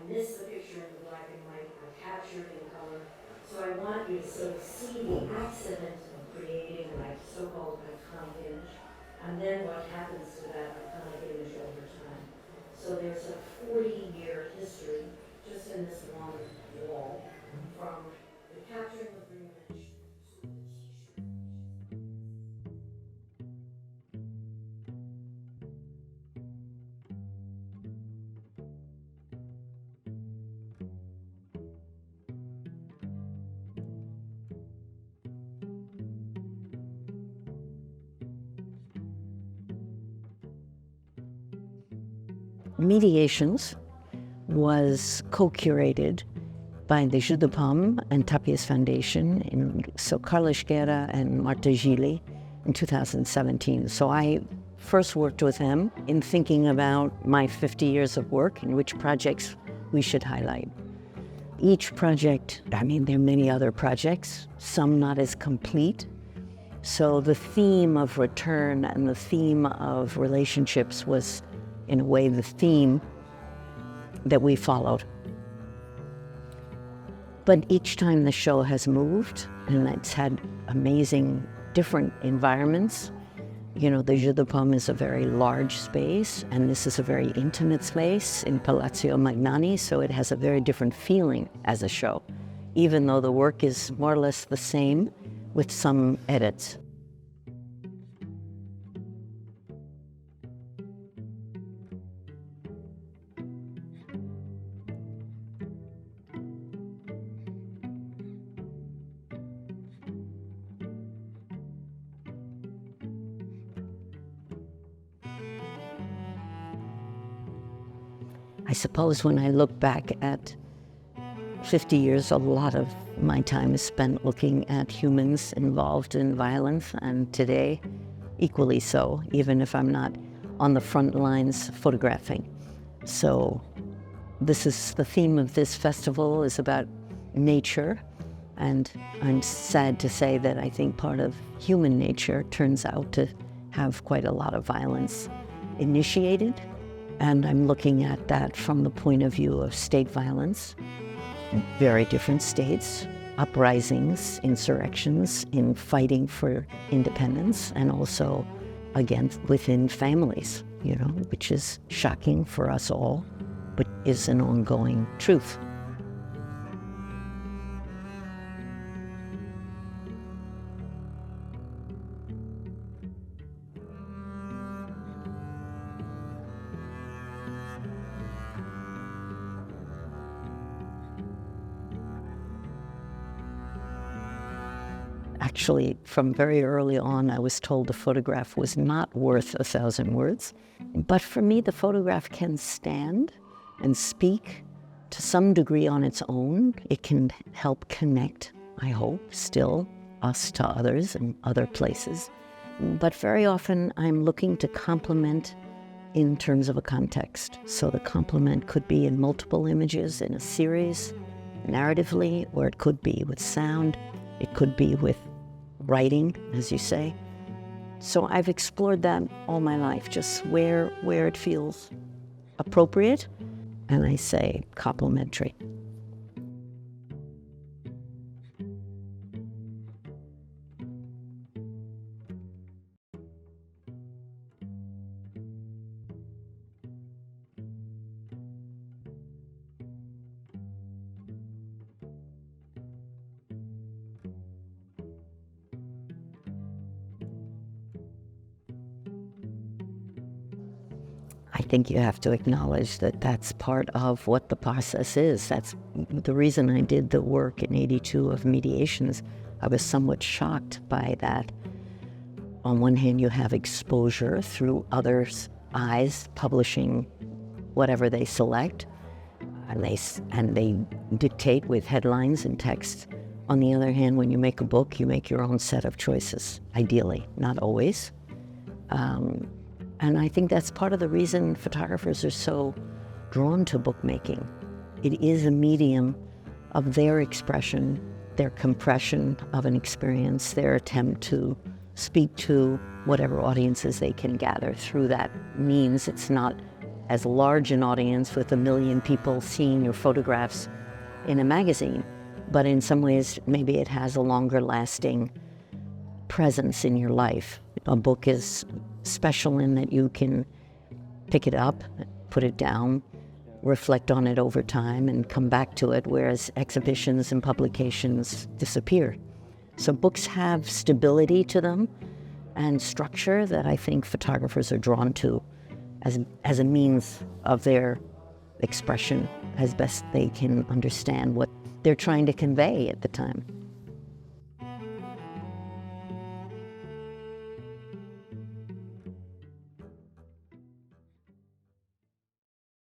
miss the picture in the black and white, I capture it in color. So I want you to sort of see the accident of creating a so-called iconic image, and then what happens to that iconic image over time. So there's a 40-year history just in this one wall, from the capturing of the image to the t-shirt. Mediations was co-curated by the Jeu de Paume and Tapias Foundation, so Carlos Guerra and Marta Gili in 2017. So I first worked with them in thinking about my 50 years of work and which projects we should highlight. Each project, there are many other projects, some not as complete. So the theme of return and the theme of relationships was, in a way, the theme that we followed. But each time the show has moved, and it's had amazing different environments. The Jeu de Paume is a very large space, and this is a very intimate space in Palazzo Magnani, so it has a very different feeling as a show, even though the work is more or less the same with some edits. I suppose when I look back at 50 years, a lot of my time is spent looking at humans involved in violence, and today, equally so, even if I'm not on the front lines photographing. So this is the theme of this festival, is about nature, and I'm sad to say that I think part of human nature turns out to have quite a lot of violence initiated. And I'm looking at that from the point of view of state violence, very different states, uprisings, insurrections, in fighting for independence, and also, again, within families, which is shocking for us all, but is an ongoing truth. Actually, from very early on, I was told the photograph was not worth 1,000 words. But for me, the photograph can stand and speak to some degree on its own. It can help connect, I hope, still, us to others and other places. But very often, I'm looking to complement in terms of a context. So the complement could be in multiple images in a series, narratively, or it could be with sound. It could be with writing, as you say. So I've explored that all my life, just where it feels appropriate, and I say complementary. I think you have to acknowledge that that's part of what the process is. That's the reason I did the work in '82 of Mediations. I was somewhat shocked by that. On one hand, you have exposure through others' eyes, publishing whatever they select, and they dictate with headlines and text. On the other hand, when you make a book, you make your own set of choices, ideally, not always. And I think that's part of the reason photographers are so drawn to bookmaking. It is a medium of their expression, their compression of an experience, their attempt to speak to whatever audiences they can gather through that means. It's not as large an audience with 1 million people seeing your photographs in a magazine. But in some ways, maybe it has a longer lasting presence in your life. A book is special in that you can pick it up, put it down, reflect on it over time, and come back to it, whereas exhibitions and publications disappear. So books have stability to them and structure that I think photographers are drawn to as a means of their expression as best they can understand what they're trying to convey at the time.